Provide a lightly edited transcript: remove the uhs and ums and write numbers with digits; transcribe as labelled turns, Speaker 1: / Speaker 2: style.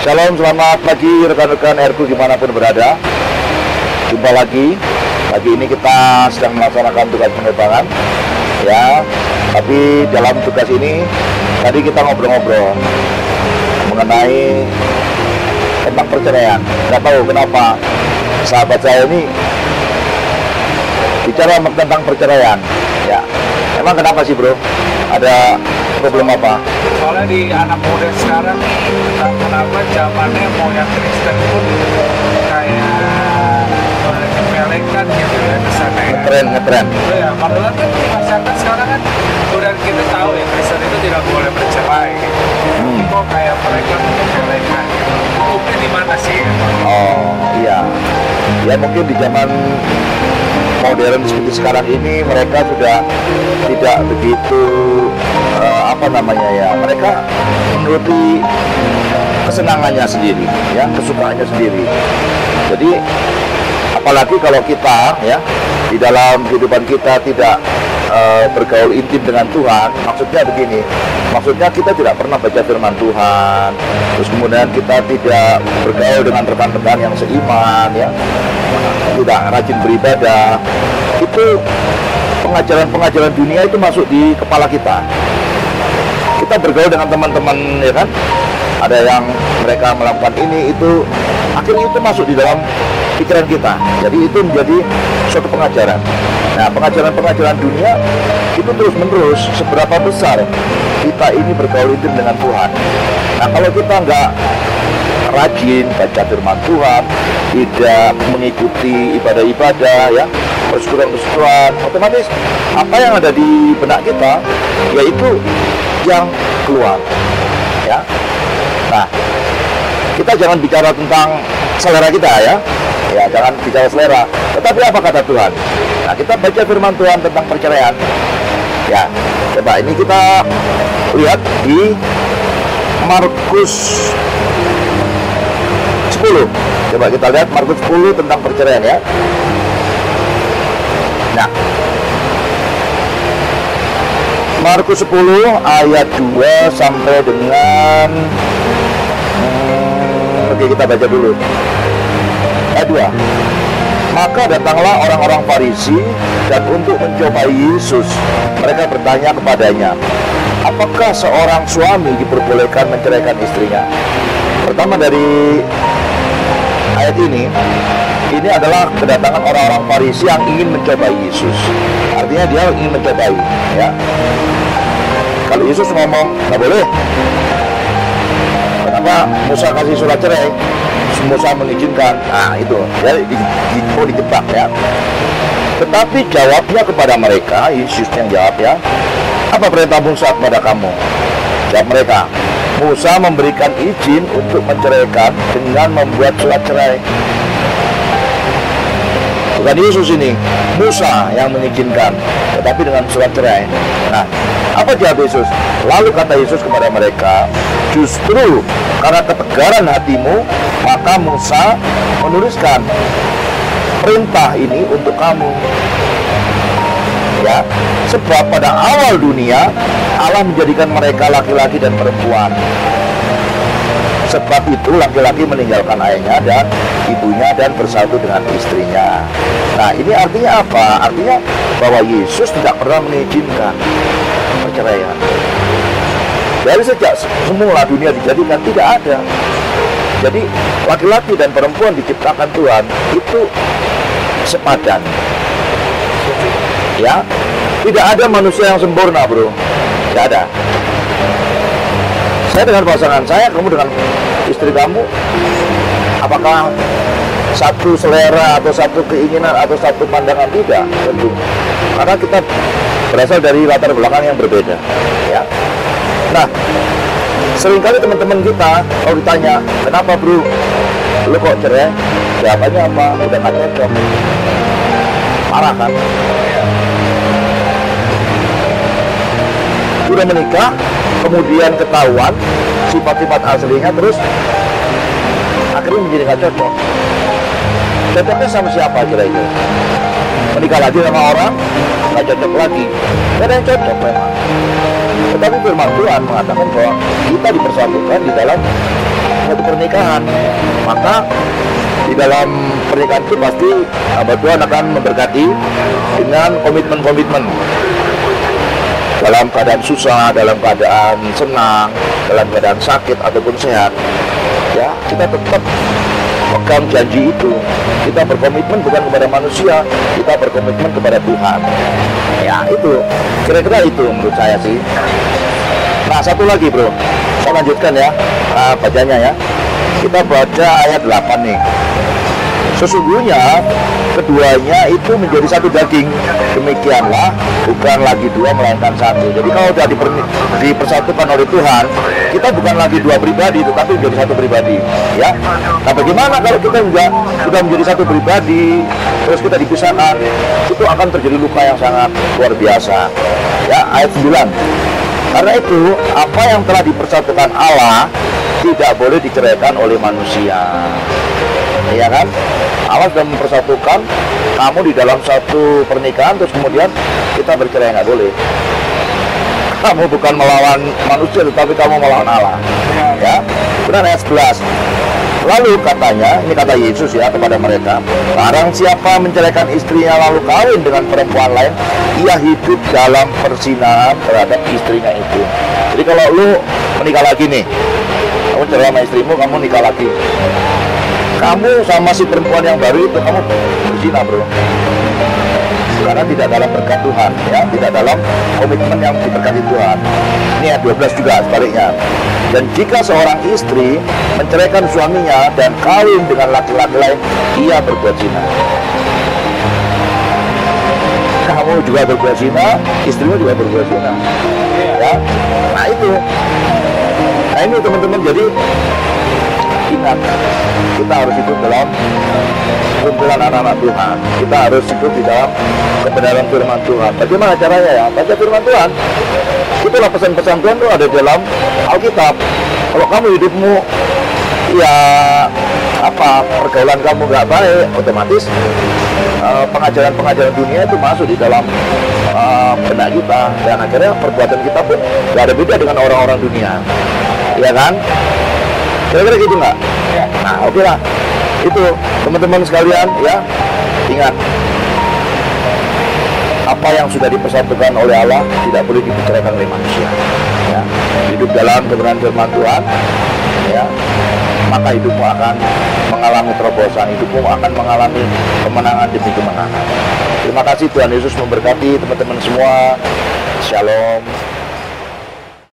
Speaker 1: Shalom, selamat pagi rekan-rekan Airku dimanapun berada. Jumpa lagi. Pagi ini kita sedang melaksanakan tugas penerbangan, ya. Tapi dalam tugas ini tadi kita ngobrol-ngobrol mengenai tentang perceraian. Nggak tahu kenapa sahabat saya ini bicara tentang perceraian, ya. Emang kenapa sih, bro? Ada problem apa?
Speaker 2: Soalnya di anak muda sekarang nih, entah kenapa zamannya mau yang Kristen pun kayak menyepelekan gitu ya kesannya.
Speaker 1: Ngetren.
Speaker 2: Ya, padahal kan di masyarakat sekarang kan udah kita tahu ya Kristen itu tidak boleh bercerai. Kok kayak mereka menyepelekan gitu. Hukumnya di mana sih?
Speaker 1: Oh iya, ya mungkin di zaman modern seperti sekarang ini mereka sudah tidak begitu mereka menuruti kesenangannya sendiri, ya, kesukaannya sendiri. Jadi apalagi kalau kita, ya, di dalam kehidupan kita tidak bergaul intim dengan Tuhan. Maksudnya begini, maksudnya kita tidak pernah baca firman Tuhan, terus kemudian kita tidak bergaul dengan rekan-rekan yang seiman, ya, tidak rajin beribadah. Itu pengajaran-pengajaran dunia itu masuk di kepala kita. Kita bergaul dengan teman-teman, ya kan, ada yang mereka melakukan ini itu, akhirnya itu masuk di dalam pikiran kita. Jadi itu menjadi suatu pengajaran. Nah, pengajaran-pengajaran dunia itu terus-menerus seberapa besar kita ini bergaul intim dengan Tuhan. Nah, kalau kita nggak rajin baca firman Tuhan, tidak mengikuti ibadah-ibadah, ya, persekutuan-persekutuan, otomatis apa yang ada di benak kita yaitu yang keluar, ya. Nah, kita jangan bicara tentang selera kita, ya, jangan bicara selera. Tetapi apa kata Tuhan? Nah, kita baca firman Tuhan tentang perceraian, ya. Coba ini kita lihat di Markus 10. Coba kita lihat Markus 10 tentang perceraian, ya. Nah, Markus 10 ayat 2 sampai dengan oke, kita baca dulu ayat 2. Maka datanglah orang-orang Farisi dan untuk mencobai Yesus, mereka bertanya kepadanya, apakah seorang suami diperbolehkan menceraikan istrinya? Pertama dari ayat ini adalah kedatangan orang-orang Farisi yang ingin mencobai Yesus. Artinya dia ingin mencobai, ya. Kalau Yesus ngomong nggak boleh, kenapa Musa kasih surat cerai? Musa mengizinkan. Nah, itu ya, mau dijebak, ya. Tetapi jawabnya kepada mereka, Yesus yang jawab, ya, apa perintah Musa kepada kamu? Jawab mereka, Musa memberikan izin untuk menceraikan dengan membuat surat cerai. Bukan Yesus ini, Musa yang mengizinkan, tetapi dengan surat cerai. Nah, apa jawab Yesus? Lalu kata Yesus kepada mereka, justru karena ketegaran hatimu, maka Musa menuliskan perintah ini untuk kamu. Ya, sebab pada awal dunia Allah menjadikan mereka laki-laki dan perempuan. Sebab itu laki-laki meninggalkan ayahnya dan ibunya dan bersatu dengan istrinya. Nah, ini artinya apa? Artinya bahwa Yesus tidak pernah mengizinkan perceraian. Dari sejak semula dunia dijadikan tidak ada. Jadi laki-laki dan perempuan diciptakan Tuhan itu sepadan. Ya, tidak ada manusia yang sempurna, bro. Tidak ada. Saya dengan pasangan saya, kamu dengan istri kamu, apakah satu selera atau satu keinginan atau satu pandangan? Tidak, tentu. Karena kita berasal dari latar belakang yang berbeda, ya. Nah, seringkali teman-teman kita kalau ditanya, kenapa bro, lu kok cerai? Jawabannya apa? Udah gak cocok. Marah kan? Udah menikah, kemudian ketahuan sifat-sifat aslinya, terus akhirnya menjadi gak cocok. Cocoknya sama siapa kira-kira? Menikah lagi sama orang, gak cocok lagi. Gak ada yang cocok memang. Tetapi firman Tuhan mengatakan bahwa kita dipersatukan di dalam suatu pernikahan, maka di dalam pernikahan itu pasti hamba Tuhan akan memberkati dengan komitmen-komitmen. Dalam keadaan susah, dalam keadaan senang, dalam keadaan sakit ataupun sehat, ya kita tetap pegang janji itu. Kita berkomitmen bukan kepada manusia, kita berkomitmen kepada Tuhan. Ya itu, kira-kira itu menurut saya sih. Nah satu lagi bro, saya lanjutkan ya, bacanya ya. Kita baca ayat 8 nih. Sesungguhnya keduanya itu menjadi satu daging, demikianlah bukan lagi dua melainkan satu. Jadi kalau sudah dipersatukan oleh Tuhan, kita bukan lagi dua pribadi tetapi menjadi satu pribadi, ya. Nah bagaimana kalau kita sudah menjadi satu pribadi terus kita dipisahkan, itu akan terjadi luka yang sangat luar biasa, ya. Ayat 9, karena itu apa yang telah dipersatukan Allah tidak boleh diceraikan oleh manusia, ya kan? Allah sudah mempersatukan kamu di dalam satu pernikahan, terus kemudian kita bercerai, nggak boleh. Kamu bukan melawan manusia, tetapi kamu melawan Allah. Ya, benar ayat 11. Lalu katanya, ini kata Yesus ya kepada mereka, barang siapa menceraikan istrinya lalu kawin dengan perempuan lain, ia hidup dalam perzinahan terhadap istrinya itu. Jadi kalau lu menikah lagi nih, kamu cerai sama istrimu, kamu nikah lagi, kamu sama si perempuan yang baru itu kamu berzina bro, karena tidak dalam berkat Tuhan, ya, tidak dalam komitmen yang diberkati Tuhan. Ini ayat 12 juga sebaliknya. Dan jika seorang istri menceraikan suaminya dan kawin dengan laki-laki lain, ia berbuat zina. Kamu juga berbuat zina, istrimu juga berbuat zina, ya. Nah itu, nah ini teman-teman, jadi ingat, kita harus hidup dalam kumpulan anak-anak Tuhan. Kita harus hidup di dalam kebenaran firman Tuhan. Bagaimana caranya ya? Baca firman Tuhan. Itulah pesan-pesan Tuhan itu ada dalam Alkitab. Kalau kamu hidupmu ya pergaulan kamu nggak baik, otomatis pengajaran-pengajaran dunia itu masuk di dalam benak kita, dan akhirnya perbuatan kita pun nggak ada beda dengan orang-orang dunia, ya kan? Kira-kira gitu nggak? Ya. Nah oke lah, itu teman-teman sekalian ya, ingat, apa yang sudah dipersatukan oleh Allah tidak boleh diperceraikan oleh manusia, ya. Hidup dalam kebenaran firman Tuhan, ya, maka hidupmu akan mengalami terobosan, hidupmu akan mengalami kemenangan demi kemenangan. Terima kasih, Tuhan Yesus memberkati teman-teman semua. Shalom.